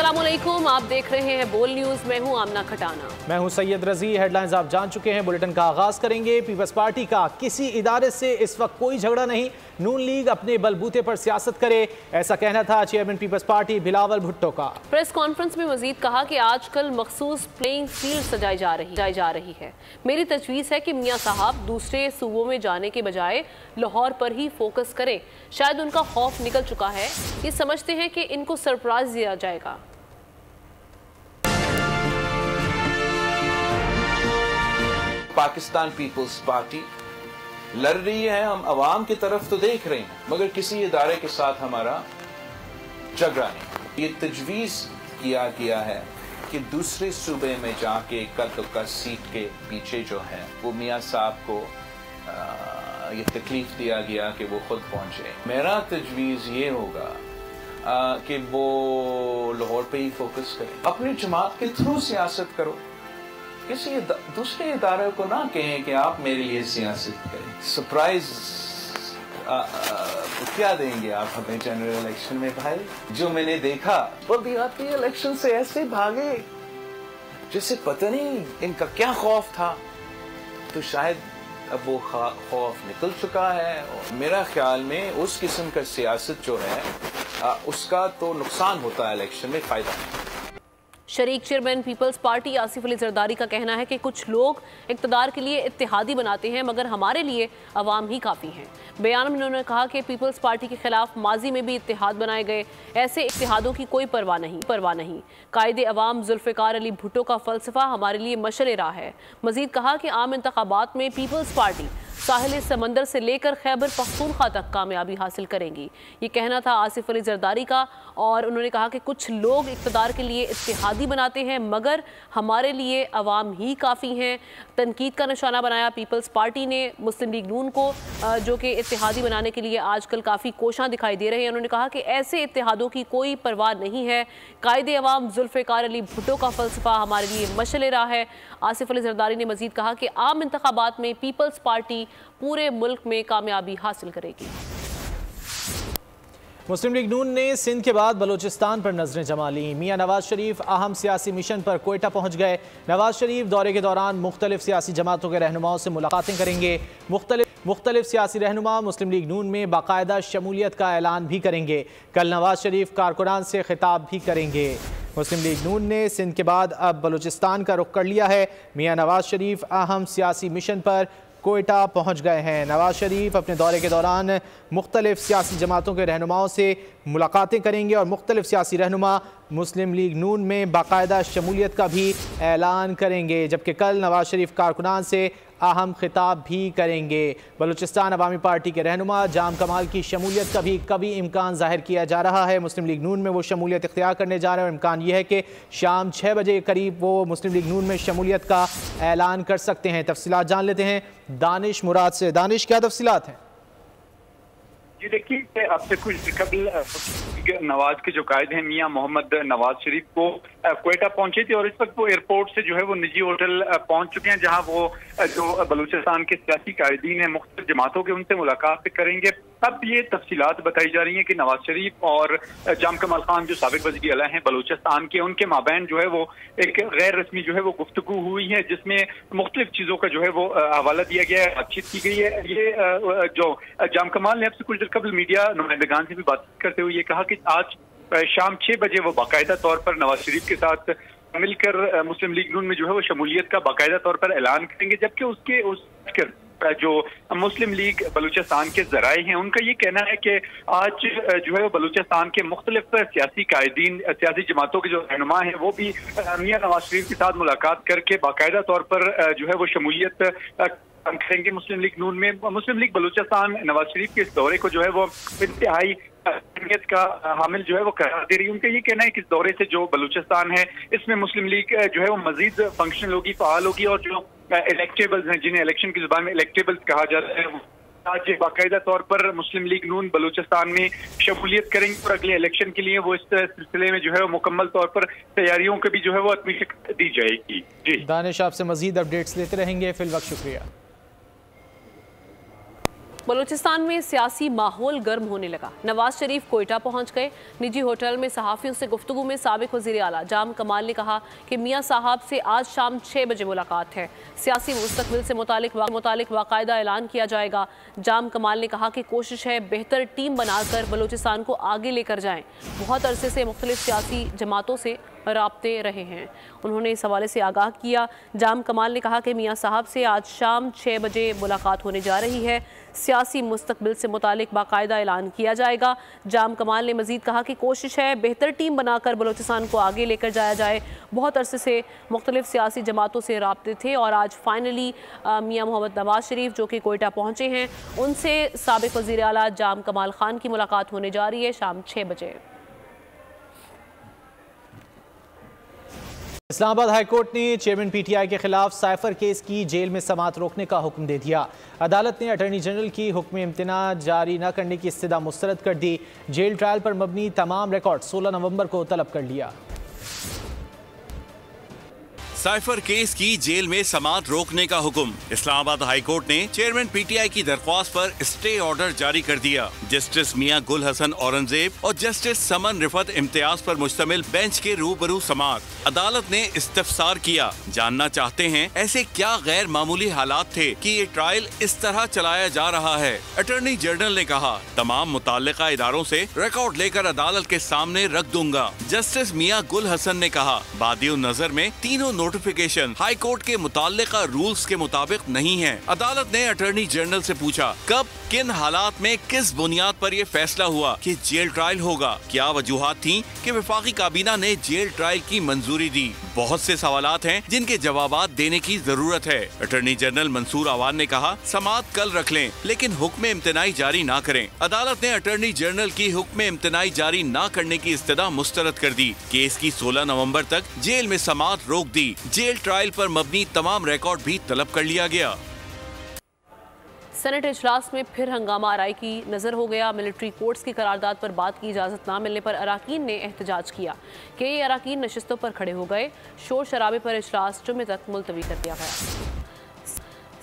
अस्सलामुअलैकुम, आप देख रहे हैं बोल न्यूज। मैं हूं आमना खटाना। मैं हूं सैयद रजी। हेडलाइंस आप जान चुके हैं। बुलेटिन का आगाज करेंगे। पीपल्स पार्टी का किसी इदारे से इस वक्त कोई झगड़ा नहीं, नून लीग अपने बलबूते पर सियासत करे, ऐसा कहना था चेयरमैन पीपल्स पार्टी बिलावल भुट्टो का। प्रेस कॉन्फ्रेंस में मजीद कहा कि आजकल मखसूस प्लेइंग फील्ड सजाई जा रही है। मेरी तजवीज़ है कि मियां साहब दूसरे सूबों में जाने के बजाय लाहौर पर ही फोकस करें। शायद उनका खौफ निकल चुका है, ये समझते हैं कि इनको सरप्राइज दिया जाएगा। पाकिस्तान पीपल्स पार्टी लड़ रही है, हम अवाम की तरफ तो देख रहे हैं, मगर किसी इदारे के साथ हमारा झगड़ा नहीं। ये तजवीज़ किया गया है कि दूसरे सूबे में जाके कल सीट के पीछे जो है वो मियां साहब को ये तकलीफ दिया गया कि वो खुद पहुंचे। मेरा तजवीज़ ये होगा कि वो लाहौर पे ही फोकस करें, अपनी जमात के थ्रू सियासत करो, किसी दूसरे इदारे को ना कहें कि आप मेरे लिए सियासत करें। सरप्राइज क्या देंगे आप हमें जनरल इलेक्शन में? भाई जो मैंने देखा वो देहाती इलेक्शन से ऐसे भागे जैसे पता नहीं इनका क्या खौफ था, तो शायद अब वो खौफ निकल चुका है। और मेरा ख्याल में उस किस्म का सियासत जो है उसका तो नुकसान होता है, इलेक्शन में फायदा नहीं। शरीक chairman peoples Party Asif Ali Zardari का कहना है कि कुछ लोग इक़्तिदार के लिए इत्तेहादी बनाते हैं, मगर हमारे लिए अवाम ही काफ़ी हैं। बयान में उन्होंने कहा कि पीपल्स पार्टी के खिलाफ माजी में भी इत्तेहाद बनाए गए, ऐसे इत्तेहादों की कोई परवाह नहीं। कायदे अवाम जुल्फ़िकार अली भुट्टो का फ़लसफ़ा हमारे लिए मशअल राह है। मजीद कहा कि आम इंतखाबात में पीपल्स पार्टी साहिल समंदर से लेकर खैबर पख्तूनख्वा तक कामयाबी हासिल करेंगी। ये कहना था आसिफ अली जरदारी का। और उन्होंने कहा कि कुछ लोग इक़्तिदार के लिए इत्तेहादी बनाते हैं, मगर हमारे लिए अवाम ही काफ़ी हैं। तनकीद का निशाना बनाया पीपल्स पार्टी ने मुस्लिम लीग नून को, जो कि इत्तेहादी बनाने के लिए आजकल काफ़ी कोशां दिखाई दे रहे हैं। उन्होंने कहा कि ऐसे इत्तेहादों की कोई परवाह नहीं है। कायदे अवाम जुल्फ़िकार अली भुट्टो का फ़लसफ़ा हमारे लिए मशअल राह है। आसिफ अली जरदारी ने मजीद कहा कि आम इंतखाबात में पीपल्स पार्टी पूरे मुल्क में कामयाबी हासिल करेगी। मुस्लिम लीग नून ने सिंध के बाद बलूचिस्तान पर नजरें जमा ली। मियां नवाज शरीफ अहम सियासी मिशन पर कोयटा पहुंच गए। नवाज शरीफ दौरे के दौरान मुख्तलिफ सियासी जमातों के रहनुमाओं से मुलाकातें करेंगे। मुख्तलिफ सियासी रहनुमा मुस्लिम लीग नून में बाकायदा शमूलियत का ऐलान भी करेंगे। कल नवाज शरीफ कारकुनान से खिताब भी करेंगे। मुस्लिम लीग नून ने सिंध के बाद अब बलूचिस्तान का रुख कर लिया है। मियां नवाज शरीफ अहम सियासी मिशन पर कोयटा पहुंच गए हैं। नवाज शरीफ अपने दौरे के दौरान मुख्तलिफ सियासी जमातों के रहनुमाओं से मुलाकातें करेंगे और मुख्तलिफ सियासी रहनुमा मुस्लिम लीग नून में बाकायदा शमूलियत का भी ऐलान करेंगे, जबकि कल नवाज शरीफ कारकुनान से अहम खिताब भी करेंगे। बलूचिस्तान अवामी पार्टी के रहनुमा जाम कमाल की शमूलियत का भी कभी इम्कान जाहिर किया जा रहा है। मुस्लिम लीग नून में वो शमूलियत इख्तियार करने जा रहे हैं और इम्कान ये है कि शाम 6 बजे के करीब वो मुस्लिम लीग नून में शमूलियत का ऐलान कर सकते हैं। तफसीलात जान लेते हैं दानिश मुराद से। दानिश, क्या तफसीलात हैं? जी देखिए, अब से कुछ कबल नवाज के जो कायद हैं मियां मोहम्मद नवाज शरीफ को कोयटा पहुंचे थे और इस वक्त वो एयरपोर्ट से जो है वो निजी होटल पहुंच चुके हैं, जहां वो जो बलूचिस्तान के सियासी कायदीन हैं मुख्तलिफ जमातों के, उनसे मुलाकात करेंगे। अब ये तफसीलात बताई जा रही हैं कि नवाज शरीफ और जाम कमाल खान जो साबिक वज़ीर आला हैं बलूचिस्तान के, उनके माबैन जो है वो एक गैर रस्मी जो है वो गुफ्तगू हुई है, जिसमें मुख्तलिफ चीज़ों का जो है वो हवाला दिया गया है, बातचीत की गई है। ये जो जाम कमाल ने अब से कुछ देर कबल मीडिया नुमाइंदगान से भी बात करते हुए ये कहा कि आज शाम 6 बजे वो बाकायदा तौर पर नवाज शरीफ के साथ मिलकर मुस्लिम लीग नून में जो है वो शमूलियत का बाकायदा तौर पर ऐलान करेंगे। जबकि जो मुस्लिम लीग बलूचिस्तान के जराए हैं उनका ये कहना है कि आज जो है वो बलूचिस्तान के मुख्तलिफ सियासी कायदीन, सियासी जमातों के जो रहनुमा हैं वो भी मियां नवाज शरीफ के साथ मुलाकात करके बाकायदा तौर पर जो है वो शमूलियत करेंगे मुस्लिम लीग नून में। मुस्लिम लीग बलूचिस्तान नवाज शरीफ के इस दौरे को जो है वो इंतहाई अहमियत का हामिल जो है वो करार दे रही है। उनका ये कहना है कि इस दौरे से जो बलूचिस्तान है इसमें मुस्लिम लीग जो है वो मजीद फंक्शनल होगी, फाल होगी, और जो इलेक्टेबल्स हैं, जिन्हें इलेक्शन की जुबान में इलेक्टेबल्स कहा जाता है, आज बाकायदा तौर पर मुस्लिम लीग नून बलूचिस्तान में शमूलियत करेंगे और अगले इलेक्शन के लिए वो इस सिलसिले में जो है वो मुकम्मल तौर पर तैयारियों को भी जो है वो अपनी शिकस्त दी जाएगी। जी दानिश, आपसे मजीद अपडेट्स लेते रहेंगे। फिल वक्त शुक्रिया। बलूचिस्तान में सियासी माहौल गर्म होने लगा। नवाज शरीफ कोयटा पहुंच गए। निजी होटल में सहाफ़ियों से गुफ्तगू में साबिक वज़ीर आला जाम कमाल ने कहा कि मियां साहब से आज शाम 6 बजे मुलाकात है। सियासी मुस्तकबिल से मुतालिक बाकायदा ऐलान किया जाएगा। जाम कमाल ने कहा कि कोशिश है बेहतर टीम बनाकर बलूचिस्तान को आगे लेकर जाएं। बहुत अरसे से मुख्तलिफ सियासी जमातों से राब्ते रहे हैं। उन्होंने इस हवाले से आगाह किया। जाम कमाल ने कहा कि मियां साहब से आज शाम 6 बजे मुलाकात होने जा रही है। सियासी मुस्तकबिल से मुतालिक बाकायदा ऐलान किया जाएगा। जाम कमाल ने मजीद कहा कि कोशिश है बेहतर टीम बनाकर बलूचिस्तान को आगे लेकर जाया जाए। बहुत अरसे से मुख्तलिफ सियासी जमातों से राब्ते थे और आज फाइनली मियां मोहम्मद नवाज शरीफ जो कि कोयटा पहुँचे हैं, उनसे साबिक वज़ीर आला जाम कमाल खान की मुलाकात होने जा रही है शाम 6 बजे। इस्लामाबाद हाईकोर्ट ने चेयरमैन पीटीआई के खिलाफ साइफर केस की जेल में समाअत रोकने का हुक्म दे दिया। अदालत ने अटॉर्नी जनरल की हुक्म इम्तना जारी न करने की इस्तदा मुस्तरद कर दी। जेल ट्रायल पर मबनी तमाम रिकॉर्ड 16 नवंबर को तलब कर लिया। साइफर केस की जेल में समाअत रोकने का हुक्म। इस्लामाबाद हाईकोर्ट ने चेयरमैन पीटीआई की दरख्वास्त पर स्टे ऑर्डर जारी कर दिया। जस्टिस मियां गुल हसन औरंगजेब और जस्टिस समन रिफत इम्तियाज पर मुश्तमिल बेंच के रूबरू समाअत। अदालत ने इस्तफसार किया, जानना चाहते हैं ऐसे क्या गैर मामूली हालात थे कि ये ट्रायल इस तरह चलाया जा रहा है। अटॉर्नी जनरल ने कहा, तमाम मुताल्लिका इदारों से रिकॉर्ड लेकर अदालत के सामने रख दूंगा। जस्टिस मियां गुल हसन ने कहा, बादियो नजर में तीनों नोटिफिकेशन हाई कोर्ट के मुताल्लिका रूल्स के मुताबिक नहीं है। अदालत ने अटॉर्नी जनरल से पूछा, कब किन हालात में किस बुनियाद पर यह फैसला हुआ कि जेल ट्रायल होगा? क्या वजूहात थी कि वफाकी काबीना ने जेल ट्रायल की मंजूरी दी? बहुत से सवालात हैं जिनके जवाबात देने की जरूरत है। अटॉर्नी जनरल मंसूर आवान ने कहा, समाअत कल रख लें लेकिन हुक्म इम्तनाई जारी ना करें। अदालत ने अटॉर्नी जनरल की हुक्म इम्तनाई जारी ना करने की इस्तदा मुस्तरद कर दी। केस की 16 नवंबर तक जेल में समाअत रोक दी। जेल ट्रायल पर मबनी तमाम रिकॉर्ड भी तलब कर लिया गया। सेनेट इजलास में फिर हंगामा आराई की नज़र हो गया। मिलिट्री कोर्ट्स की करारदाद पर बात की इजाज़त ना मिलने पर अराकीन ने एहतजाज किया। कई अराकीन नशिस्तों पर खड़े हो गए। शोर शराबे पर इजलास जुमे तक मुलतवी कर दिया गया।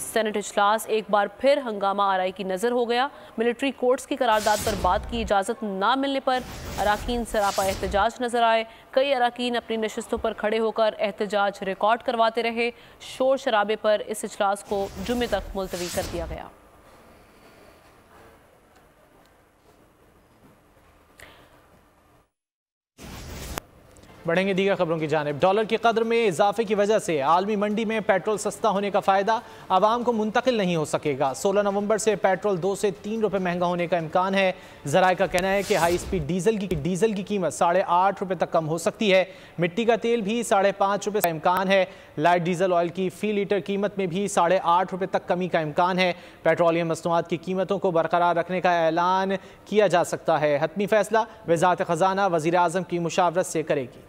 सेनेट इजलास एक बार फिर हंगामा आराई की नज़र हो गया। मिलिट्री कोर्ट्स की करारदाद पर बात की इजाज़त ना मिलने पर अराकीन सरापा एहतजाज नजर आए। कई अराकीन अपनी नशिस्तों पर खड़े होकर एहतजाज रिकॉर्ड करवाते रहे। शोर शराबे पर इस इजलास को जुमे तक मुलतवी कर दिया गया। बढ़ेंगे दीगर खबरों की जानिब। डॉलर की कदर में इजाफे की वजह से आलमी मंडी में पेट्रोल सस्ता होने का फ़ायदा आवाम को मुंतकिल नहीं हो सकेगा। 16 नवंबर से पेट्रोल 2 से 3 रुपये महंगा होने का इम्कान है। ज़राए का कहना है कि हाई स्पीड डीजल की कीमत 8.5 रुपये तक कम हो सकती है। मिट्टी का तेल भी 5.5 रुपये का इम्कान है। लाइट डीजल ऑयल की फ़ी लीटर कीमत में भी 8.5 रुपये तक कमी का इम्कान है। पेट्रोलियम मसनूआत की कीमतों को बरकरार रखने का ऐलान किया जा सकता है। हतमी फैसला वज़ारत ख़ज़ाना वज़ीर आज़म की मुशावरत से करेगी।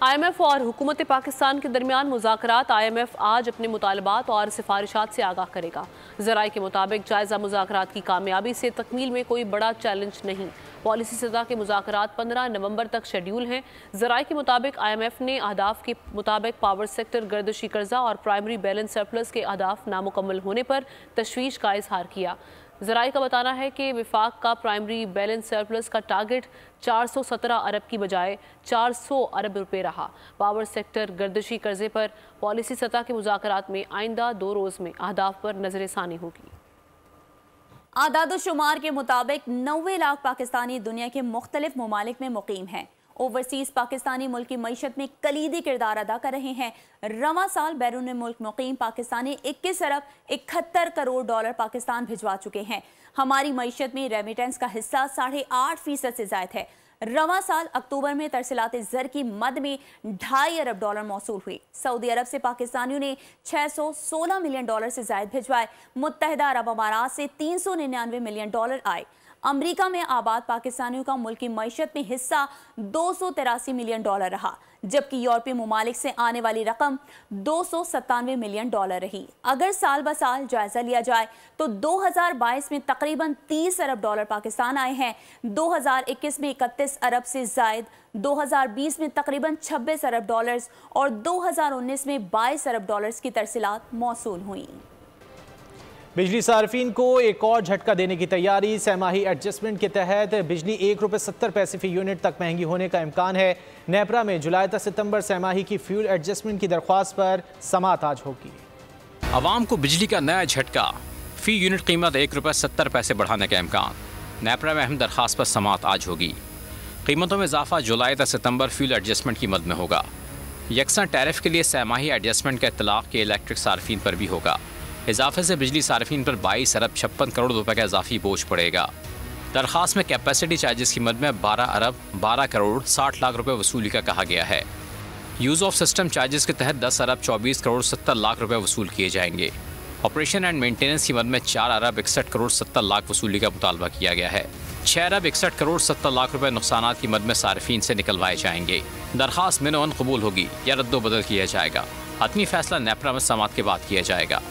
IMF और हुकूमत पाकिस्तान के दरमियान मुज़ाकरात। IMF आज अपने मुतालबात और सिफारिशात से आगाह करेगा। ज़राए के मुताबिक जायज़ा मुज़ाकरात की कामयाबी से तकमील में कोई बड़ा चैलेंज नहीं। पॉलिसी सतह के मुज़ाकरात 15 नवंबर तक शेड्यूल हैं। ज़राए के मुताबिक IMF ने अहदाफ के मुताबिक पावर सेक्टर गर्दशी कर्जा और प्राइमरी बैलेंस सरप्लस के अहदाफ नामुकम्मल होने पर तशवीश का इजहार किया। ज़राए का बताना है कि विफाक का प्राइमरी बैलेंस सरप्लस का टारगेट 417 अरब की बजाय 400 अरब रुपए रहा। पावर सेक्टर गर्दशी कर्जे पर पॉलिसी सतह के मुज़ाकरात में आइंदा 2 रोज़ में अहदाफ पर नजरसानी होगी। आदाद-ओ-शुमार के मुताबिक 90 लाख पाकिस्तानी दुनिया के मुख्तलिफ ममालिक में मुकीम हैं। ओवरसीज पाकिस्तानी मुल्क की मईशत में कलीदी किरदार अदा कर रहे हैं। रवां साल बैरून मुल्क मुकीम पाकिस्तानी 21 अरब 71 करोड़ डॉलर पाकिस्तान भिजवा चुके हैं। हमारी मईशत में रेमिटेंस का हिस्सा 8.5% से ज़ायद है। रवां साल अक्टूबर में तरसीलात ज़र की मद में 2.5 अरब डॉलर मौसूल हुई। सऊदी अरब से पाकिस्तानियों ने 616 मिलियन डॉलर से ज़ायद भिजवाए। मुत्तहिदा अरब अमारात से 399 मिलियन डॉलर आए। अमेरिका में आबाद पाकिस्तानियों का मुल्क की मईशत में हिस्सा $283 मिलियन रहा, जबकि यूरोपीय मुमालिक से आने वाली रकम $297 मिलियन रही। अगर साल ब साल जायजा लिया जाए तो 2022 में तकरीबन $30 अरब पाकिस्तान आए हैं, 2021 में 31 अरब से जायद, 2020 में तकरीबन $26 अरब और 2019 में $22 अरब की तरसीलात मौसूल हुई। बिजली सार्फिन को एक और झटका देने की तैयारी। सहमाही एडजस्टमेंट के तहत बिजली ₹1.70 फी यूनिट तक महंगी होने का इम्कान है। नेपरा में जुलाई तक सितंबर सहमाही की फ्यूल एडजस्टमेंट की दरख्वास्त पर समाअत आज होगी। आवाम को बिजली का नया झटका, फी यूनिट कीमत ₹1.70 बढ़ाने का इम्कान। नेपरा में अहम दरख्वास्त पर समाअत आज होगी। कीमतों में इजाफा जुलाई तक सितंबर फ्यूल एडजस्टमेंट की मद में होगा। यकसा टैरिफ के लिए सहमाही एडजस्टमेंट का इतलाक़ के इलेक्ट्रिक सार्फिन पर भी होगा। इजाफे से बिजली सार्फिन पर 22 अरब 56 करोड़ रुपए का इजाफी बोझ पड़ेगा। दरख्वास्त में कैपेसिटी चार्जेस की मद में 12 अरब 12 करोड़ 60 लाख रुपए वसूली का कहा गया है। यूज़ ऑफ सिस्टम चार्जेस के तहत 10 अरब 24 करोड़ 70 लाख रुपए वसूल किए जाएंगे। ऑपरेशन एंड मेंटेनेंस की मद में 4 अरब 61 करोड़ 70 लाख वसूली का मुतालबा किया गया है। 6 अरब 61 करोड़ 70 लाख रुपए नुकसानात की मद में सार्फिन से निकलवाए जाएंगे। दरख्वास्त मिनवन कबूल होगी या रद्दो बदल किया जाएगा। हतमी फैसला नेपरा में समाअत के बाद किया जाएगा।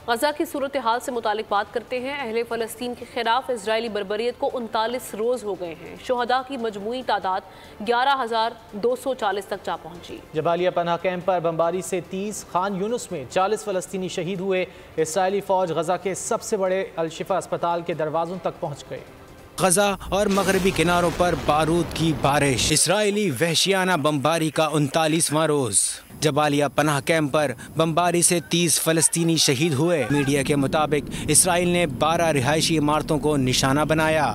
गजा की सूरत हाल से मुतालिक बात करते हैं। अहले फ़लस्तीन के खिलाफ इजरायली बर्बरियत को 39 रोज़ हो गए हैं। शुहदा की मजमूई तादाद 11,240 तक जा पहुंची। जबालिया पनाह कैंप पर बमबारी से 30, खान यूनुस में 40 फ़लस्तीनी शहीद हुए। इसराइली फ़ौज गजा के सबसे बड़े अल-शिफा अस्पताल के दरवाज़ों तक पहुँच गए। गजा और मगरबी किनारों पर बारूद की बारिश। इसराइली वहशियाना बमबारी का 39वां रोज। जबालिया पनाह कैंप पर बमबारी से 30 फ़लस्तीनी शहीद हुए। मीडिया के मुताबिक इसराइल ने 12 रिहायशी इमारतों को निशाना बनाया।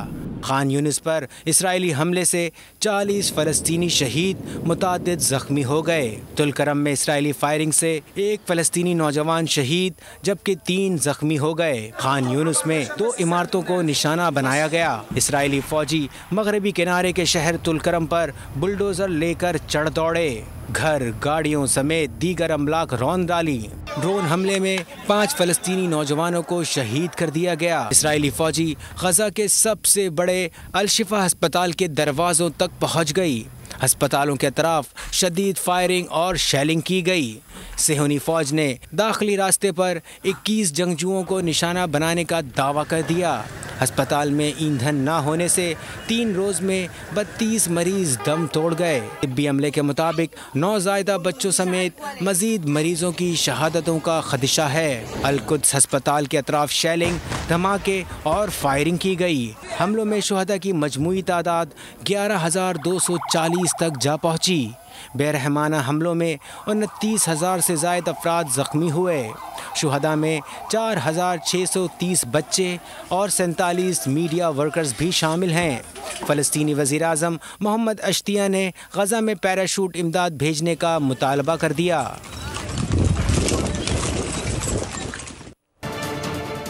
खान यूनिस पर इसराइली हमले से 40 फ़लस्तीनी शहीद, मुतादिद ज़ख्मी हो गए। तुलकरम में इसराइली फायरिंग से 1 फ़लस्तीनी नौजवान शहीद जबकि 3 ज़ख्मी हो गए। खान यूनिस में 2 इमारतों को निशाना बनाया गया। इसराइली फ़ौजी मगरबी किनारे के शहर तुलकरम पर बुलडोज़र लेकर चढ़ दौड़े। घर, गाड़ियों समेत दीगर अमलाक रौंद डाली। ड्रोन हमले में 5 फ़लस्तीनी नौजवानों को शहीद कर दिया गया। इसराइली फ़ौजी गजा के सबसे बड़े अल-शिफा अस्पताल के दरवाज़ों तक पहुंच गई। अस्पतालों के अतराफ शदीद फायरिंग और शेलिंग की गई। सेहूनी फ़ौज ने दाखिली रास्ते पर 21 जंगजुओं को निशाना बनाने का दावा कर दिया। अस्पताल में ईंधन न होने से 3 रोज़ में 32 मरीज दम तोड़ गए। तिब्बी अमले के मुताबिक नौज़ायदा बच्चों समेत मज़ीद मरीजों की शहादतों का खदशा है। अल-कुद्स अस्पताल के अतराफ शेलिंग, धमाके और फायरिंग की गई। हमलों में शुहदा की मजमूई तादाद 11,240 तक जा पहुँची। बेरहमाना हमलों में 29,000 से ज़ायद अफराद ज़ख्मी हुए। शुहदा में 4,630 बच्चे और 47 मीडिया वर्कर्स भी शामिल हैं। फ़लस्तीनी वज़ीर-ए-आज़म मोहम्मद अश्तिया ने गजा में पैराशूट इमदाद भेजने का मुतालबा कर दिया।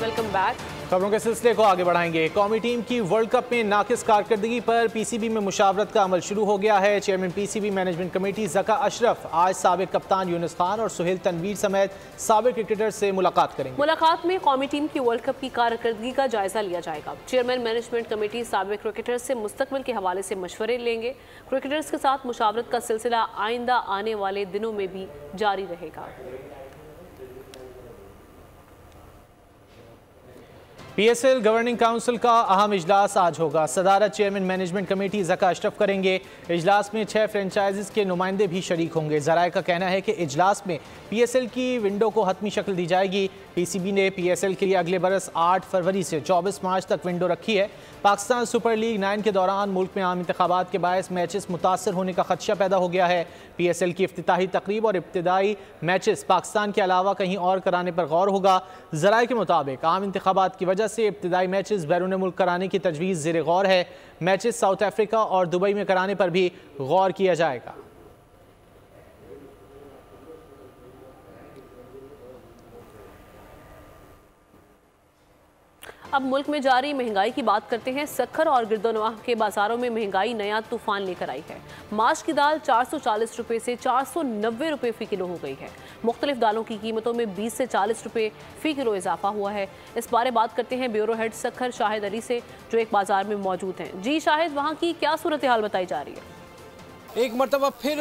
Welcome back. खबरों के सिलसिले को आगे बढ़ाएंगे। कौमी टीम की वर्ल्ड कप में नाकिस कारकर्दगी पर पीसीबी में मुशावरत का अमल शुरू हो गया है। Chairman PCB management committee Zaka Ashraf आज साबिक कप्तान यूनुस खान और सुहेल तनवीर समेत साबिक क्रिकेटर से मुलाकात करेंगे। मुलाकात में कौमी टीम की वर्ल्ड कप की कारकर्दगी का जायजा लिया जाएगा। चेयरमैन मैनेजमेंट कमेटी साबिक क्रिकेटर्स से मुस्तकबिल के हवाले से मशवरे लेंगे। क्रिकेटर्स के साथ मुशावरत का सिलसिला आइंदा आने वाले दिनों में भी जारी रहेगा। पीएसएल गवर्निंग काउंसिल का अहम इजलास आज होगा। सदारत chairman management committee Zaka Ashraf करेंगे। इजलास में 6 फ्रेंचाइजीज के नुमाइंदे भी शरीक होंगे। ज़राए का कहना है कि इजलास में पीएसएल की विंडो को हतमी शक्ल दी जाएगी। पीसीबी ने पीएसएल के लिए अगले बरस 8 फरवरी से 24 मार्च तक विंडो रखी है। पाकिस्तान सुपर लीग 9 के दौरान मुल्क में आम इंतखाबात के बायस मैचेस मुतासर होने का खदशा पैदा हो गया है। पीएसएल की इफ्तिताही तकरीब और इब्तिदाई मैचेस पाकिस्तान के अलावा कहीं और कराने पर गौर होगा। ज़राए के मुताबिक आम इंतखाबात की वजह से इब्तिदाई मैचेस बैरून मुल्क कराने की तजवीज़ ज़ेर गौर है। मैचेस साउथ अफ्रीका और दुबई में कराने पर भी गौर किया जाएगा। अब मुल्क में जारी महंगाई की बात करते हैं। सक्खर और गिरदोनवाह के बाजारों में महंगाई नया तूफान लेकर आई है। माश की दाल 440 रुपए से 490 रुपए फी किलो हो गई है। मुख्तलिफ दालों की कीमतों में 20 से 40 रुपए फी किलो इजाफा हुआ है। इस बारे बात करते हैं ब्यूरो हेड सक्खर शाहिद अली से, जो एक बाजार में मौजूद हैं। जी शाहिद, वहाँ की क्या सूरत हाल बताई जा रही है? एक मरतबा फिर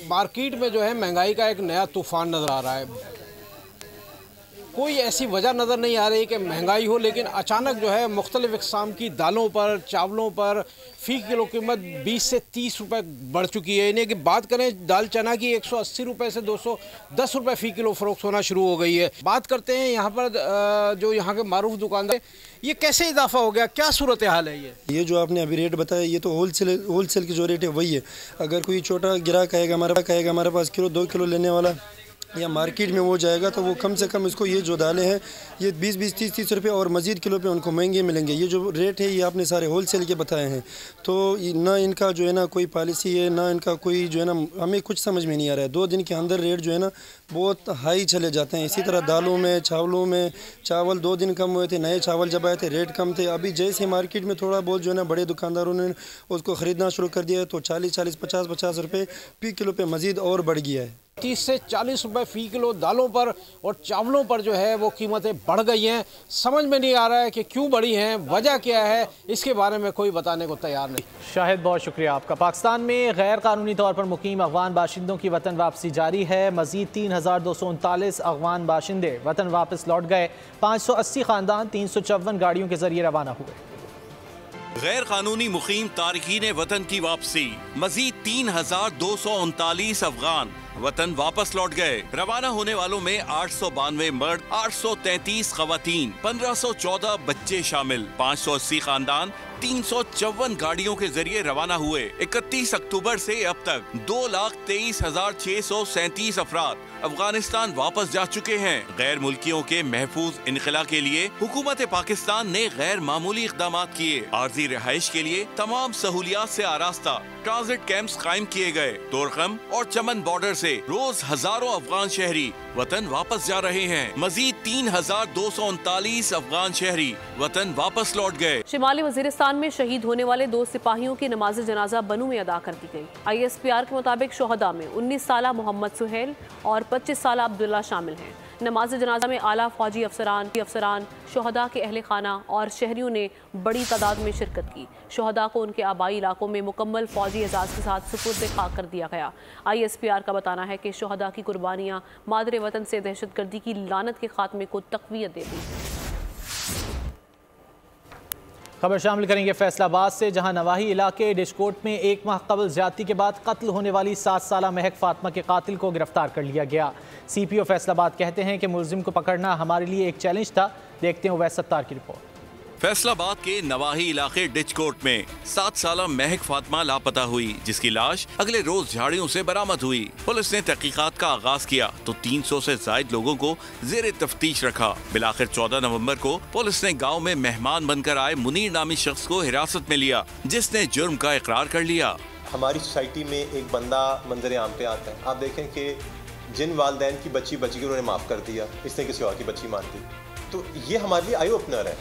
मार्केट में जो है महंगाई का एक नया तूफान नज़र आ रहा है। कोई ऐसी वजह नज़र नहीं आ रही कि महंगाई हो, लेकिन अचानक जो है मुख्तलिफ इक़साम की दालों पर, चावलों पर फ़ी किलो कीमत 20 से 30 रुपए बढ़ चुकी है। इन्हें कि बात करें दाल चना की 180 रुपए से 210 रुपए फ़ी किलो फ़रोख्त होना शुरू हो गई है। बात करते हैं यहाँ पर जो यहाँ के मारूफ दुकानदार, ये कैसे इजाफा हो गया, क्या सूरत हाल है? ये जो आपने अभी रेट बताया, ये तो होलसेल की जो रेट है वही है। अगर कोई छोटा ग्राहक आएगा हमारे पास किलो 2 किलो लेने वाला, या मार्केट में वो जाएगा तो वो कम से कम इसको ये जो दालें हैं ये 20-20, 30-30 रुपए और मज़ीद किलो पे उनको महंगे मिलेंगे। ये जो रेट है ये आपने सारे होलसेल के बताए हैं, तो ना इनका जो है ना कोई पॉलिसी है, ना इनका कोई जो है ना, हमें कुछ समझ में नहीं आ रहा है। 2 दिन के अंदर रेट जो है ना बहुत हाई चले जाते हैं। इसी तरह दालों में, चावलों में, चावल 2 दिन कम हुए थे, नए चावल जब आए थे रेट कम थे। अभी जैसे मार्केट में थोड़ा बहुत जो है ना बड़े दुकानदारों ने उसको ख़रीदना शुरू कर दिया है तो 40-40, 50-50 रुपये फ़ी किलो पे मज़ीद और बढ़ गया है। 30 से 40 रुपए फ़ी किलो दालों पर और चावलों पर जो है वो कीमतें बढ़ गई हैं। समझ में नहीं आ रहा है कि क्यों बढ़ी हैं, वजह क्या है, इसके बारे में कोई बताने को तैयार नहीं। शाहिद, बहुत शुक्रिया आपका। पाकिस्तान में गैर कानूनी तौर पर मुकीम अफगान बाशिंदों की वतन वापसी जारी है। मजीद 3239 अफगान बाशिंदे वतन वापस लौट गए। 580 ख़ानदान 354 गाड़ियों के जरिए रवाना हुए। गैर कानूनी मुकीम तारकीन वतन की वापसी, मजीद 3239 अफगान वतन वापस लौट गए। रवाना होने वालों में 892 मर्द, 833 खवातीन, 1514 बच्चे शामिल। 580 खानदान 354 गाड़ियों के जरिए रवाना हुए। 31 अक्टूबर से अब तक 2,23,637 अफराद अफगानिस्तान वापस जा चुके हैं। गैर मुल्कियों के महफूज इनखला के लिए हुकूमत पाकिस्तान ने गैर मामूली इक़दाम किए। आर्जी रिहाइश के लिए तमाम सहूलियात से आरास्ता ट्रांजिट कैंप्स कायम किए गए। तोरखम और चमन बॉर्डर से रोज हजारों अफगान शहरी वतन वापस जा रहे हैं। मजीद 3,239 अफगान शहरी वतन वापस लौट गए। शिमाली वजीरिस्तान में शहीद होने वाले 2 सिपाहियों की नमाज जनाजा बनू में अदा कर दी गई। ISPR के मुताबिक शोहदा में 19 साला मोहम्मद सुहेल और 25 साला अब्दुल्ला शामिल हैं। नमाज जनाजा में आला फौजी अफसरान, शोहदा के अहले खाना और शहरियों ने बड़ी तादाद में शिरकत की। शोहदा को उनके आबाई इलाकों में मुकम्मल फौजी एजाज़ के साथ सुपुर्द खाक कर दिया गया। ISPR का बताना है कि शोहदा की कुर्बानियाँ मादरे वतन से दहशतगर्दी की लानत के खात्मे को तक़वियत देती हैं। खबर शामिल करेंगे फैसलाबाद से, जहां नवाही इलाके डिशकोट में 1 माह कबल ज्यादती के बाद कत्ल होने वाली 7 साला महक फातिमा के कातिल को गिरफ्तार कर लिया गया। CPO फैसलाबाद कहते हैं कि मुलजिम को पकड़ना हमारे लिए एक चैलेंज था। देखते हैं उवैस सत्तार की रिपोर्ट। फैसलाबाद के नवाही इलाके डिचकोट में 7 साला महक फातिमा लापता हुई, जिसकी लाश अगले रोज झाड़ियों से बरामद हुई। पुलिस ने तहकीकात का आगाज किया तो 300 से ज्यादा लोगों को जेर तफ्तीश रखा। बिलाखिर 14 नवंबर को पुलिस ने गांव में मेहमान बनकर आए मुनीर नामी शख्स को हिरासत में लिया, जिसने जुर्म का इकरार कर लिया। हमारी सोसाइटी में एक बंदा मंजर आम पे आता है, आप देखें कि जिन वालदैन की बच्ची बच गई उन्होंने माफ़ कर दिया, इसने किसी और की बच्ची मार दी। तो ये हमारे लिए आई ओपनर है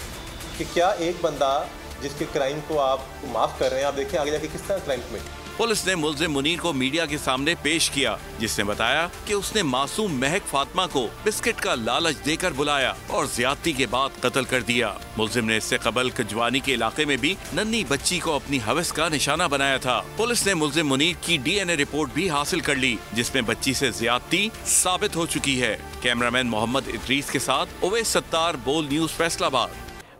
कि क्या एक बंदा जिसके क्राइम को आप माफ़ कर रहे हैं, आप देखें आगे जाके किस तरह क्राइम कमिट। पुलिस ने मुलजिम मुनीर को मीडिया के सामने पेश किया, जिसने बताया कि उसने मासूम महक फातिमा को बिस्किट का लालच देकर बुलाया और ज्यादती के बाद कत्ल कर दिया। मुलजिम ने इससे कबल कजवानी के इलाके में भी नन्ही बच्ची को अपनी हवस का निशाना बनाया था। पुलिस ने मुलजिम मुनीर की DNA रिपोर्ट भी हासिल कर ली, जिसमें बच्ची से ज्यादती साबित हो चुकी है। कैमरामैन मोहम्मद इदरीस के साथ उवैस सत्तार, बोल न्यूज, फैसलाबाद।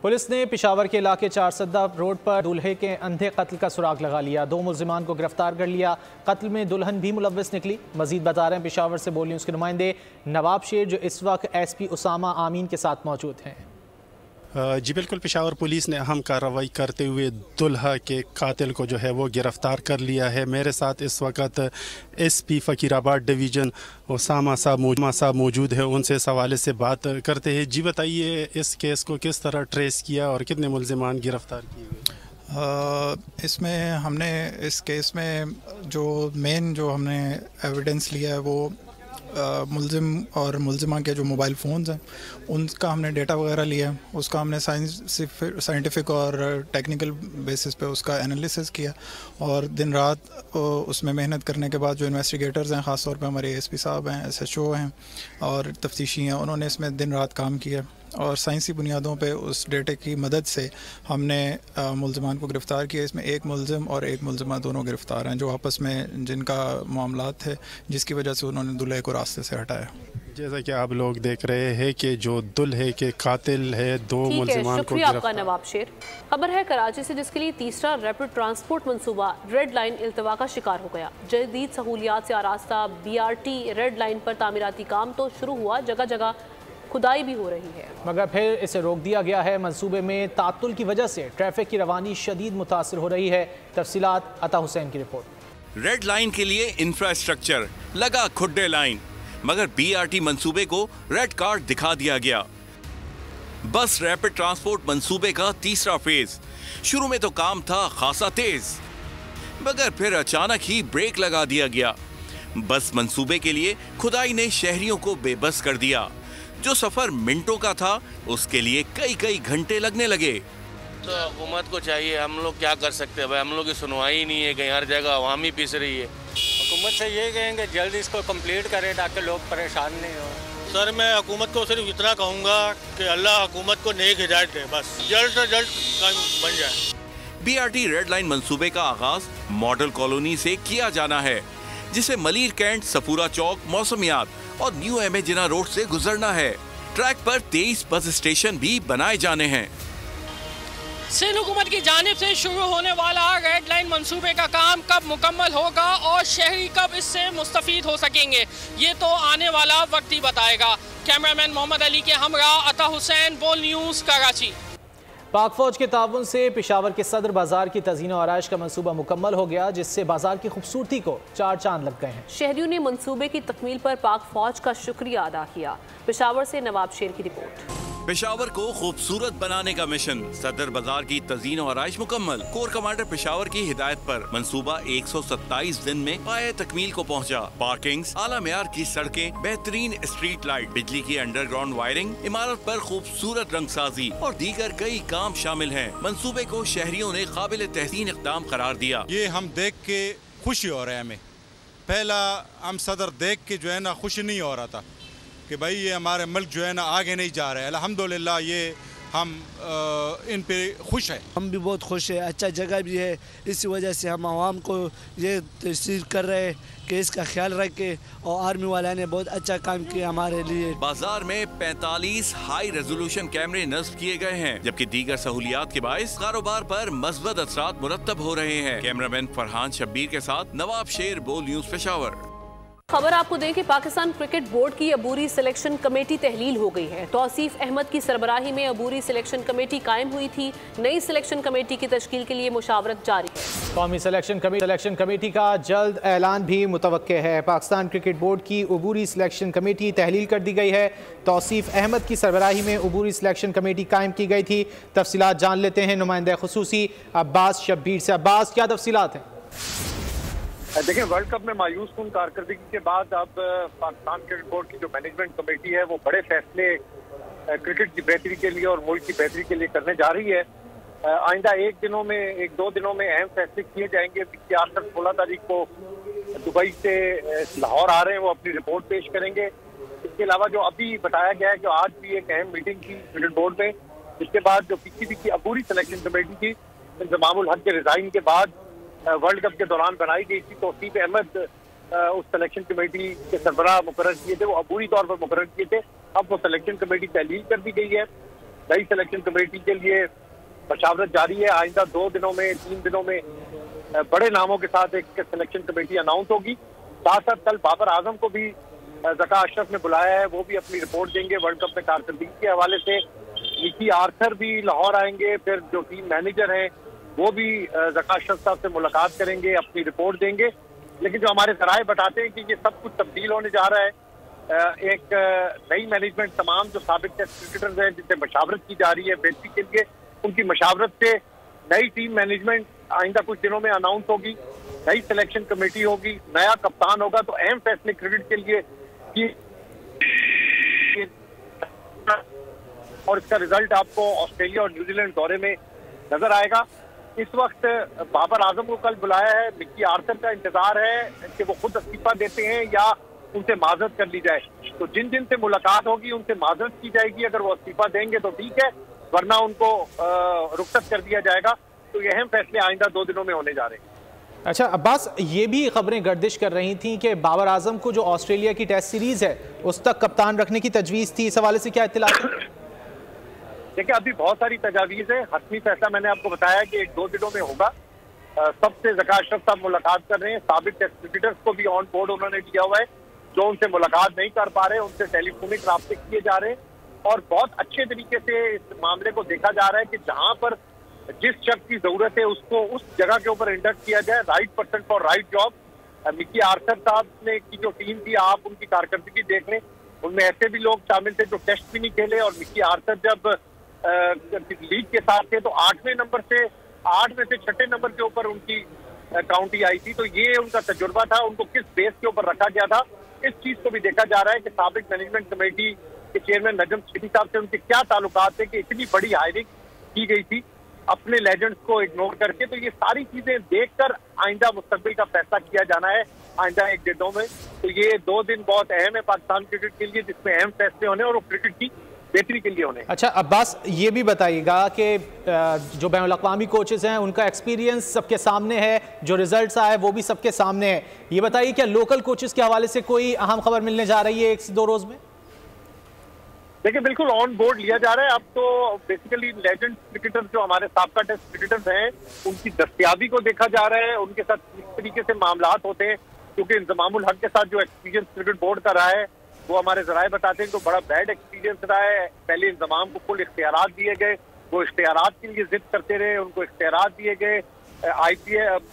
पुलिस ने पिशावर के इलाके 4 सद्दा रोड पर दूल्हे के अंधे कत्ल का सुराग लगा लिया। 2 मुलजिमान को गिरफ्तार कर लिया। कत्ल में दुल्हन भी मुलव्वस निकली। मजीद बता रहे हैं पिशावर से बोल न्यूज़ के नुमाइंदे नवाब शेर, जो इस वक्त SP उसामा आमीन के साथ मौजूद हैं। जी बिल्कुल, पेशावर पुलिस ने अहम कार्रवाई करते हुए दुल्हा के कातिल को जो है वो गिरफ़्तार कर लिया है। मेरे साथ इस वक्त SP फ़कीराबाद डिवीज़न उसामा साहब मौजूद है, उनसे इस हवाले से बात करते हैं। जी बताइए, इस केस को किस तरह ट्रेस किया और कितने मुलजिमान गिरफ़्तार किए गए? इसमें हमने इस केस में जो मेन जो हमने एविडेंस लिया है वो मुलजिम और मुलजिमा के जो मोबाइल फ़ोन्स हैं उनका हमने डेटा वगैरह लिया, उसका हमने साइंटिफिक और टेक्निकल बेसिस पे उसका एनालिसिस किया और दिन रात उसमें मेहनत करने के बाद जो इन्वेस्टिगेटर्स हैं, ख़ास तौर पे हमारे एसपी साहब हैं, SHO हैं और तफ्तीशी हैं, उन्होंने इसमें दिन रात काम किया और साइंसी बुनियादों पे उस डेटे की मदद से हमने मुलजमान को गिरफ़्तार किया। इसमें एक मुलजिम और एक मुलजिमा दोनों गिरफ़्तार हैं जो आपस में जिनका मामलात थे, जिसकी वजह से उन्होंने दूल्हे को रास्ते से हटाया। जैसा कि आप लोग देख रहे हैं कि जो दूल्हे के कातिल है, दो मुलजिमान को शुक्रिया आपका नवाब शेर। खबर है कराची से, जिसके लिए तीसरा रैपिड ट्रांसपोर्ट मंसूबा रेड लाइन इल्तवा का शिकार हो गया। जदीद सहूलियात से आरास्ता BRT रेड लाइन पर तामीराती काम तो शुरू हुआ, जगह जगह खुदाई भी हो रही है, मगर फिर इसे रोक दिया गया है। मंसूबे में तातुल की वजह से ट्रैफिक की रवानी शदीद मुतासिर हो रही है। तफसीलात अता हुसैन की रिपोर्ट। रेड लाइन के लिए इंफ्रास्ट्रक्चर लगा खुड्डे लाइन, मगर BRT मंसूबे को रेड कार्ड दिखा दिया गया। बस रैपिड ट्रांसपोर्ट मंसूबे का तीसरा फेज शुरू में तो काम था खासा तेज, मगर फिर अचानक ही ब्रेक लगा दिया गया। बस मंसूबे के लिए खुदाई ने शहरियों को बेबस कर दिया। जो सफर मिनटों का था उसके लिए कई घंटे लगने लगे। तो हुकूमत को चाहिए, हम लोग क्या कर सकते हैं भाई, हम लोग की सुनवाई नहीं है, कहीं हर जगह अवाम ही पीस रही है। हुकूमत से ये कहेंगे जल्द इसको कंप्लीट करें ताकि लोग परेशान नहीं हो। सर मैं हुकूमत को सिर्फ इतना कहूँगा कि अल्लाह हुकूमत को नेक हिदायत दे, बस जल्द से जल्द काम बन जाए। BRT रेड लाइन मंसूबे का आगाज मॉडल कॉलोनी से किया जाना है, जिसे मलीर कैंट, सफूरा चौक, मौसमियात और न्यू एमेजिना रोड से गुजरना है। ट्रैक पर 23 बस स्टेशन भी बनाए जाने हैं। सिंध हुकूमत की जानिब से शुरू होने वाला रेड लाइन मंसूबे का काम कब मुकम्मल होगा और शहरी कब इससे मुस्तफीद हो सकेंगे, ये तो आने वाला वक्त ही बताएगा। कैमरामैन मोहम्मद अली के हमरा अता हुसैन, बोल न्यूज़, कराची। पाक फौज के ताउन से पेशावर के सदर बाजार की तज़ीन और आराइश का मंसूबा मुकम्मल हो गया, जिससे बाजार की खूबसूरती को 4 चांद लग गए हैं। शहरियों ने मंसूबे की तकमील पर पाक फौज का शुक्रिया अदा किया। पेशावर से नवाब शेर की रिपोर्ट। पेशावर को खूबसूरत बनाने का मिशन, सदर बाजार की तज़ीन और आराइश मुकम्मल। कोर कमांडर पेशावर की हिदायत पर मंसूबा 127 दिन में पाए तकमील को पहुंचा। पार्किंग्स, आला मेयार की सड़कें, बेहतरीन स्ट्रीट लाइट, बिजली की अंडरग्राउंड वायरिंग, इमारत पर खूबसूरत रंगसाजी और दीगर कई काम शामिल हैं। मंसूबे को शहरियों ने काबिल तहसीन इक़दाम करार दिया। ये हम देख के खुशी हो रहा है। हमें पहला हम सदर देख के जो है ना खुशी नहीं हो रहा था कि भाई ये हमारे मुल्क जो है ना आगे नहीं जा रहा है। अल्हम्दुलिल्लाह ये हम इन पे खुश है। हम भी बहुत खुश है, अच्छा जगह भी है, इसी वजह से हम आवाम को ये तस्दीक कर रहे हैं कि इसका ख्याल रखे और आर्मी वाला ने बहुत अच्छा काम किया हमारे लिए। बाजार में 45 हाई रेजोल्यूशन कैमरे नस्ब किए गए हैं, जबकि दीगर सहूलियात के बाइस कारोबार पर मस्बत असरात मुरतब हो रहे हैं। कैमरामैन फरहान शब्बीर के साथ नवाब शेर, बोल न्यूज़, पेशावर। खबर आपको दें कि पाकिस्तान क्रिकेट बोर्ड की अबूरी सिलेक्शन कमेटी तहलील हो गई है। तौसीफ अहमद की सरबराही में अबूरी सिलेक्शन कमेटी कायम हुई थी। नई सिलेक्शन कमेटी की तश्कील के लिए मुशावरत जारी है। कौमी सिलेक्शन कमेटी का जल्द ऐलान भी मुतवक्के है। पाकिस्तान क्रिकेट बोर्ड की अबूरी सिलेक्शन कमेटी तहलील कर दी गई है। तौसीफ अहमद की सरबराही में अबूरी सिलेक्शन कमेटी कायम की गई थी। तफसीलात जान लेते हैं नुमाइंदा खुसूसी अब्बास शब्बीर से। अब्बास, क्या तफसीलात हैं? देखिए, वर्ल्ड कप में मायूस कुन कारकर्दगी के बाद अब पाकिस्तान क्रिकेट बोर्ड की जो मैनेजमेंट कमेटी है वो बड़े फैसले क्रिकेट की बेहतरी के लिए और मुल्क की बेहतरी के लिए करने जा रही है। आइंदा एक दो दिनों में अहम फैसले किए जाएंगे। 16 तारीख को दुबई से लाहौर आ रहे हैं, वो अपनी रिपोर्ट पेश करेंगे। इसके अलावा जो अभी बताया गया है कि आज भी एक अहम मीटिंग थी क्रिकेट बोर्ड में, जिसके बाद जो PCB की अबूरी सिलेक्शन कमेटी थी इंतजामुल हक के रिजाइन के बाद वर्ल्ड कप के दौरान बनाई गई थी। तौसीफ अहमद उस सिलेक्शन कमेटी के सरबराह मुकर्रर किए थे, वो अबूरी तौर पर मुकर्रर किए थे। अब वो सिलेक्शन कमेटी तहलील कर दी गई है। नई सिलेक्शन कमेटी के लिए मशावरत जारी है। आइंदा 3 दिनों में बड़े नामों के साथ एक सिलेक्शन कमेटी अनाउंस होगी। साथ साथ कल बाबर आजम को भी ज़का अशरफ ने बुलाया है, वो भी अपनी रिपोर्ट देंगे वर्ल्ड कप में कारकर्दगी के हवाले से। निकी आर्थर भी लाहौर आएंगे। फिर जो टीम मैनेजर हैं वो भी ज़का अशरफ साहब से मुलाकात करेंगे, अपनी रिपोर्ट देंगे। लेकिन जो हमारे ज़राए बताते हैं कि ये सब कुछ तब्दील होने जा रहा है। एक नई मैनेजमेंट तमाम जो साबिक टेस्ट क्रिकेटर्स हैं जिनसे मशावरत की जा रही है बेहतरी के लिए, उनकी मशावरत से नई टीम मैनेजमेंट आइंदा कुछ दिनों में अनाउंस होगी। नई सिलेक्शन कमेटी होगी, नया कप्तान होगा, तो अहम फैसले क्रिकेट के लिए और इसका रिजल्ट आपको ऑस्ट्रेलिया और न्यूजीलैंड दौरे में नजर आएगा। इस वक्त बाबर आजम को कल बुलाया है, मिकी आर्थर का इंतजार है कि वो खुद इस्तीफा देते हैं या उनसे माजरत कर ली जाए। तो जिन जिन से मुलाकात होगी उनसे माजरत की जाएगी, अगर वो इस्तीफा देंगे तो ठीक है, वरना उनको रुखसत कर दिया जाएगा। तो ये अहम फैसले आइंदा 2 दिनों में होने जा रहे हैं। अच्छा अब्बास, ये भी खबरें गर्दिश कर रही थी कि बाबर आजम को जो ऑस्ट्रेलिया की टेस्ट सीरीज है उस तक कप्तान रखने की तजवीज़ थी, इस हवाले से क्या इत्तला? देखिए अभी बहुत सारी तजावीज़ है, हतमी फैसला मैंने आपको बताया कि 1-2 दिनों में होगा। सबसे ज़का अशरफ साहब मुलाकात कर रहे हैं, साबिक टेस्ट क्रिकेटर्स को भी ऑन बोर्ड उन्होंने लिया हुआ है, जो उनसे मुलाकात नहीं कर पा रहे उनसे टेलीफोनिक राब्ते किए जा रहे हैं। और बहुत अच्छे तरीके से इस मामले को देखा जा रहा है कि जहां पर जिस शख्स की जरूरत है उसको उस जगह के ऊपर इंडक्ट किया जाए, right person for right job. Mickey Arthur साहब ने की जो टीम थी, आप उनकी कारकर्दगी देख लें, उनमें ऐसे भी लोग शामिल थे जो टेस्ट भी नहीं खेले। और मिकी आर्थर जब लीग के साथ थे तो 8वें नंबर से 8 में से 6ठे नंबर के ऊपर उनकी काउंटी आई थी। तो ये उनका तजुर्बा था, उनको किस बेस के ऊपर रखा गया था, इस चीज को भी देखा जा रहा है कि साबिक मैनेजमेंट कमेटी के चेयरमैन नजम सेठी साहब से उनके क्या ताल्लुकात थे कि इतनी बड़ी हायरिंग की गई थी अपने लेजेंड्स को इग्नोर करके। तो ये सारी चीजें देखकर आइंदा मुस्तकबिल का फैसला किया जाना है आइंदा 1-1.5 दिन में। तो ये 2 दिन बहुत अहम है पाकिस्तान क्रिकेट के लिए, जिसमें अहम फैसले होने और वो क्रिकेट की बेहतरी के लिए होने। अच्छा अब्बास, ये भी बताइएगा कि जो बैनुल अक़वामी कोचेस हैं उनका एक्सपीरियंस सबके सामने है, जो रिजल्ट्स आए वो भी सबके सामने है। ये बताइए क्या लोकल कोचेस के हवाले से कोई अहम खबर मिलने जा रही है 1 से 2 रोज में? देखिए बिल्कुल ऑन बोर्ड लिया जा रहा है। अब तो बेसिकली लेजेंड क्रिकेटर्स जो हमारे साबका टेस्ट क्रिकेटर्स हैं उनकी दस्तयाबी को देखा जा रहा है, उनके साथ किस तरीके से मामलात होते हैं, क्योंकि इंतजामुल हक के साथ जो एक्सपीरियंस क्रिकेट बोर्ड का रहा है वो हमारे जराए बताते हैं तो बड़ा बैड एक्सपीरियंस रहा है। पहले इंतजाम को फुल इख्तियारात दिए गए, वो इख्तियारात के लिए जिद करते रहे, उनको इख्तियारात दिए गए।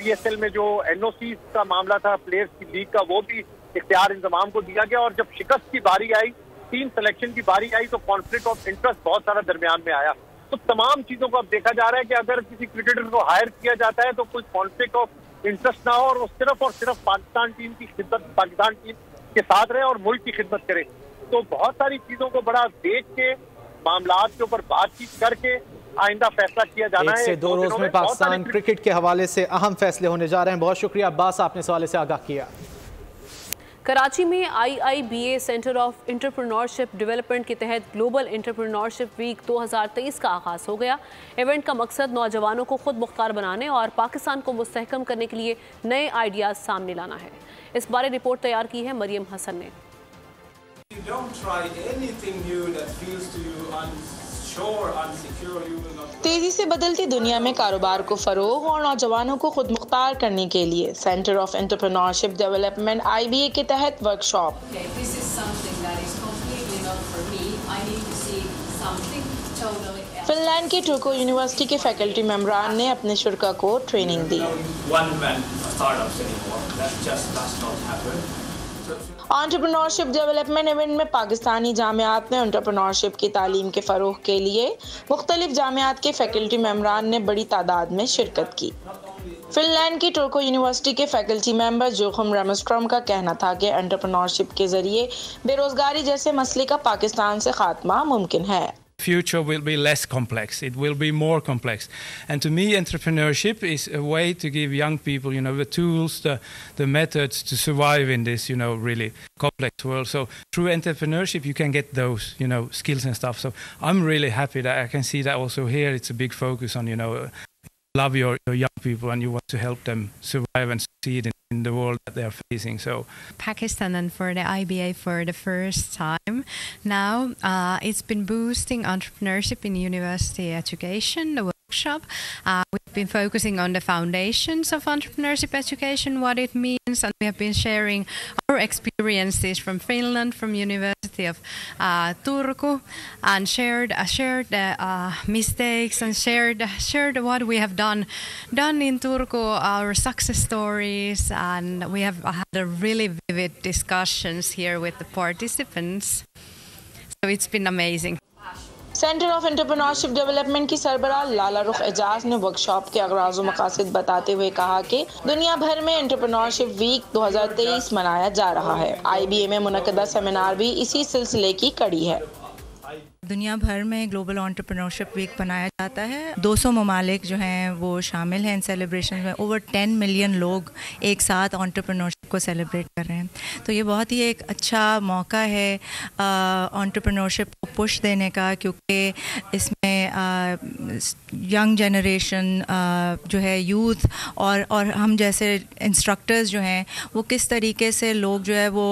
PSL में जो NOC का मामला था प्लेयर्स की लीग का, वो भी इख्तियार इंतजाम को दिया गया। और जब शिकस्त की बारी आई, टीम सिलेक्शन की बारी आई, तो कॉन्फ्लिक्ट ऑफ इंटरेस्ट बहुत सारा दरमियान में आया। तो तमाम चीजों को अब देखा जा रहा है कि अगर किसी क्रिकेटर को हायर किया जाता है तो कोई कॉन्फ्लिक्ट ऑफ इंटरेस्ट ना हो और वो सिर्फ और सिर्फ पाकिस्तान टीम की खिदमत, पाकिस्तान टीम के साथ रहे और मुल्क की खिदमत करे। तो बहुत सारी चीजों को बड़ा देख के, मामलात के ऊपर बातचीत करके आइंदा फैसला किया जाना है। 1 से 2 रोज में पाकिस्तान क्रिकेट के हवाले से अहम फैसले होने जा रहे हैं। बहुत शुक्रिया अब्बास, आपने इस हवाले से आगाह किया। कराची में IIBA centre of entrepreneurship development के तहत ग्लोबल एंटरप्रेन्योरशिप वीक 2023 का आगाज़ हो गया। इवेंट का मकसद नौजवानों को खुद मुख्तार बनाने और पाकिस्तान को मुस्तहकम करने के लिए नए आइडियाज़ सामने लाना है। इस बारे रिपोर्ट तैयार की है मरियम हसन ने। तेजी से बदलती दुनिया में कारोबार को फरोग और नौजवानों को खुद मुख्तार करने के लिए centre of entrepreneurship development IBA के तहत वर्कशॉप। फिनलैंड की टुर्को यूनिवर्सिटी के फैकल्टी मेंबरान ने अपने शुरा को ट्रेनिंग दी। एंटरप्रेन्योरशिप डेवलपमेंट इवेंट में पाकिस्तानी जामियात में एंटरप्रेन्योरशिप की तालीम के फ़रोग़ के लिए मुख्तलिफ जामियात के फैकल्टी मेंबरान ने बड़ी तादाद में शिरकत की। फिनलैंड की टुर्को यूनिवर्सिटी के फैकल्टी मेंबर जोखम रेमस्ट्रॉम का कहना था कि एंटरप्रेन्योरशिप के जरिए बेरोजगारी जैसे मसले का पाकिस्तान से खात्मा मुमकिन है। Future will be less complex. It will be more complex. And to me, entrepreneurship is a way to give young people, the tools, the methods to survive in this, really complex world. So through entrepreneurship, you can get those, skills and stuff. So I'm really happy that I can see that also here. It's a big focus on, love your young people and you want to help them survive and succeed in the world that they are facing. So Pakistan and for the IBA for the first time now, it's been boosting entrepreneurship in university education. The workshop, we've been focusing on the foundations of entrepreneurship education, what it means, and we have been sharing our experiences from Finland, from University of Turku, and shared mistakes and shared what we have done in Turku, our success stories, and we have had a really vivid discussions here with the participants. So it's been amazing. Centre of entrepreneurship development की सरबराह लाला रुख एजाज ने workshop के अगराज़ व मकासद बताते हुए कहा कि दुनिया भर में एंटरप्रेन्योरशिप वीक 2023 मनाया जा रहा है। IBA में मुनक़दा सेमिनार भी इसी सिलसिले की कड़ी है। दुनिया भर में ग्लोबल एंटरप्रेन्योरशिप वीक मनाया जाता है। 200 ममालिक जो हैं वो शामिल हैं इन सेलिब्रेशन में। ओवर 10 मिलियन लोग एक साथ एंटरप्रेन्योरशिप को सेलिब्रेट कर रहे हैं। तो ये बहुत ही एक अच्छा मौका है एंटरप्रेन्योरशिप को पुश देने का, क्योंकि इसमें यंग जनरेशन जो है, यूथ और हम जैसे इंस्ट्रक्टर्स जो हैं वो किस तरीके से लोग जो है वो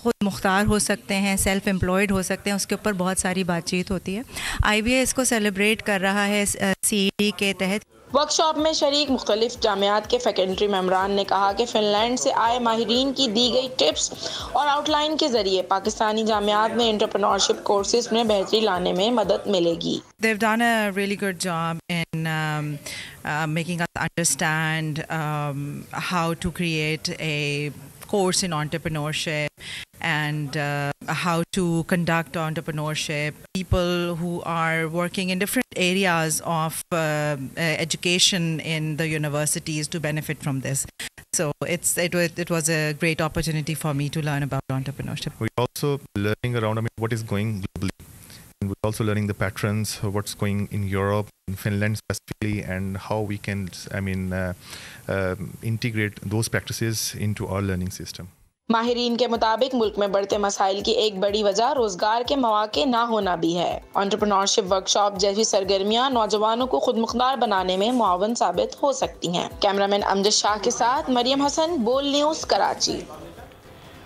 ख़ुद मुख्तार हो सकते हैं, सेल्फ एम्प्लॉयड हो सकते हैं, उसके ऊपर बहुत सारी बातचीत होती है। IBA इसको सेलिब्रेट कर रहा है CED के तहत। वर्कशॉप में शरीक मुख्तलिफ जामियात के फैकल्टी मेंबरान ने कहा कि फिनलैंड से आए माहिरीन की दी गई टिप्स और आउटलाइन के जरिए पाकिस्तानी जामियात में एंटरप्रेन्योरशिप कोर्सेज में बेहतरी लाने में मदद मिलेगी। They've done a really good job in making us understand how to create a course in entrepreneurship and how to conduct entrepreneurship. People who are working in different areas of education in the universities to benefit from this. So it was a great opportunity for me to learn about entrepreneurship. We're also learning around what is going globally. And we're also learning the patterns of what's going in Europe, in Finland specifically, and how we can, integrate those practices into our learning system. माहिरीन के मुताबिक मुल्क में बढ़ते मसाइल की एक बड़ी वजह रोजगार के मौके ना होना भी है। एंटरप्रेन्योरशिप वर्कशॉप जैसी सरगर्मियां नौजवानों को खुद मुख्तार बनाने में मुआवन साबित हो सकती हैं। कैमरामैन अमजद शाह के साथ मरियम हसन, बोल न्यूज़, कराची।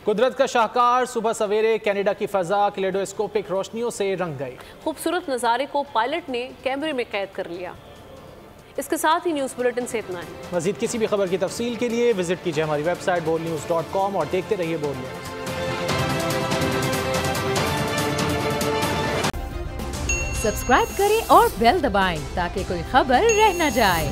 कुदरत का शाहकार सुबह सवेरे कनाडा की फजा कैलेडोस्कोपिक रोशनियों से रंग गई। खूबसूरत नज़ारे को पायलट ने कैमरे में कैद कर लिया। इसके साथ ही न्यूज़ बुलेटिन से इतना है। मज़ीद किसी भी खबर की तफसील के लिए विजिट कीजिए हमारी वेबसाइट bolnews.com और देखते रहिए बोल न्यूज़। सब्सक्राइब करें और बेल दबाएं ताकि कोई खबर रह न जाए।